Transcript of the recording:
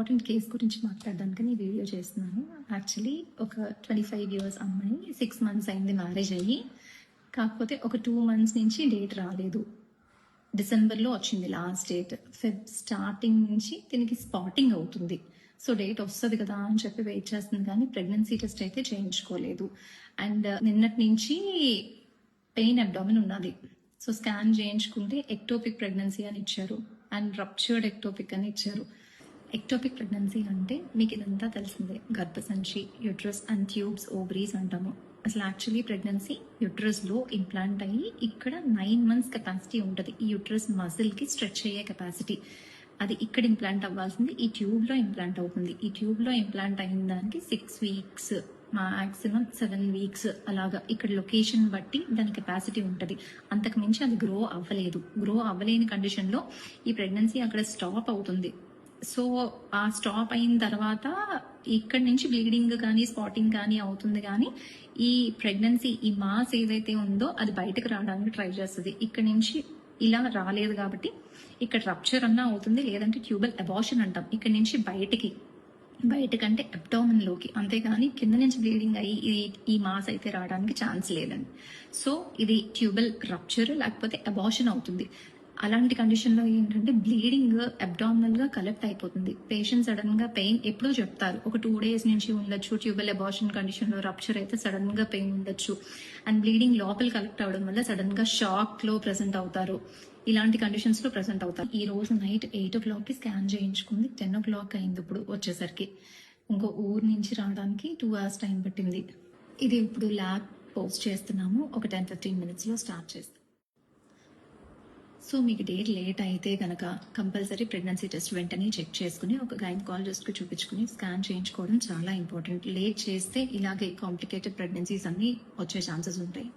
Important case గురించి మాట్లాడడానికని ఈ video చేస్తున్నాను. యాక్చువల్లీ ఒక 25 ఇయర్స్ అమ్మాయి 6 మంత్స్ అయింది మ్యారేజ్ అయ్యి. కాకపోతే ఒక 2 మంత్స్ నుంచి డేట్ రాలేదు. డిసెంబర్లో వచ్చింది లాస్ట్ డేట్. ఫెబ్ స్టార్టింగ్ నుంచి దీనికి స్పాటింగ్ అవుతుంది. సో డేట్ వస్తుంది కదా అని చెప్పి వెయిట్ చేస్తుంది, కానీ ప్రెగ్నెన్సీ టెస్ట్ అయితే చేయించుకోలేదు. అండ్ నిన్నటి నుంచి పెయిన్ అబ్డామిన్ ఉన్నది. సో స్కాన్ చేయించుకుంటే ఎక్టోపిక్ ప్రెగ్నెన్సీ అని ఇచ్చారు అండ్ రప్చర్డ్ ఎక్టోపిక్ అని ఇచ్చారు. ఎక్టోపిక్ ప్రెగ్నెన్సీ అంటే మీకు ఇదంతా తెలిసిందే, గర్భసంచి, యూట్రస్ అండ్ ట్యూబ్స్, ఓవరీస్ అంటాము. అసలు యాక్చువల్లీ ప్రెగ్నెన్సీ యూట్రస్లో ఇంప్లాంట్ అయ్యి ఇక్కడ 9 మంత్స్ కెపాసిటీ ఉంటుంది. ఈ యూట్రస్ మజిల్కి స్ట్రెచ్ అయ్యే కెపాసిటీ, అది ఇక్కడ ఇంప్లాంట్ అవ్వాల్సింది ఈ ట్యూబ్లో ఇంప్లాంట్ అవుతుంది. ఈ ట్యూబ్లో ఇంప్లాంట్ అయిన దానికి 6 వీక్స్, మాక్సిమం 7 వీక్స్ అలాగా ఇక్కడ లొకేషన్ బట్టి దాని కెపాసిటీ ఉంటుంది. అంతకు మించి అది గ్రో అవ్వలేదు. గ్రో అవ్వలేని కండిషన్లో ఈ ప్రెగ్నెన్సీ అక్కడ స్టాప్ అవుతుంది. సో ఆ స్టాప్ అయిన తర్వాత ఇక్కడ నుంచి బ్లీడింగ్ కానీ స్పాటింగ్ కానీ అవుతుంది, కానీ ఈ ప్రెగ్నెన్సీ ఈ మాస్ ఏదైతే ఉందో అది బయటకు రావడానికి ట్రై చేస్తుంది. ఇక్కడ నుంచి ఇలా రాలేదు కాబట్టి ఇక్కడ రప్చర్ అన్నా అవుతుంది, లేదంటే ట్యూబల్ అబార్షన్ అంటాం. ఇక్కడ నుంచి బయటకంటే అబ్డామిన్ లోకి, అంతేగాని కింద నుంచి బ్లీడింగ్ అయ్యి ఈ మాస్ అయితే రావడానికి ఛాన్స్ లేదండి. సో ఇది ట్యూబల్ రప్చర్ లేకపోతే అబార్షన్ అవుతుంది. అలాంటి కండిషన్లో ఏంటంటే బ్లీడింగ్ అబ్డామినల్ గా కలెక్ట్ అయిపోతుంది. పేషెంట్ సడన్ గా పెయిన్ ఎప్పుడో చెప్తారు, ఒక 2 days నుంచి ఉండొచ్చు. ట్యూబల్ అబార్షన్ కండిషన్ లో రప్చర్ అయితే సడన్ గా పెయిన్ ఉండొచ్చు. అండ్ బ్లీడింగ్ లోపల కలెక్ట్ అవడం వల్ల సడన్ గా షాక్ లో ప్రెసెంట్ అవుతారు. ఇలాంటి కండిషన్స్ లో ప్రెసెంట్ అవుతారు. ఈ రోజు నైట్ 8 o'clock స్కాన్ చేయించుకుంది. 10 o'clock అయింది ఇప్పుడు వచ్చేసరికి. ఇంకో ఊరు నుంచి రావడానికి 2 hours టైం పట్టింది. ఇది ఇప్పుడు ల్యాబ్ పోస్ట్ చేస్తున్నాము. ఒక 10-15 minutes లో స్టార్ట్ చేస్తాం. సో మీకు డేట్ లేట్ అయితే కనుక కంపల్సరీ ప్రెగ్నెన్సీ టెస్ట్ వెంటనే చెక్ చేసుకుని ఒక గైనకాలజిస్ట్కి చూపించుకుని స్కాన్ చేయించుకోవడం చాలా ఇంపార్టెంట్. లేట్ చేస్తే ఇలాగే కాంప్లికేటెడ్ ప్రెగ్నెన్సీస్ అన్నీ వచ్చే ఛాన్సెస్ ఉంటాయి.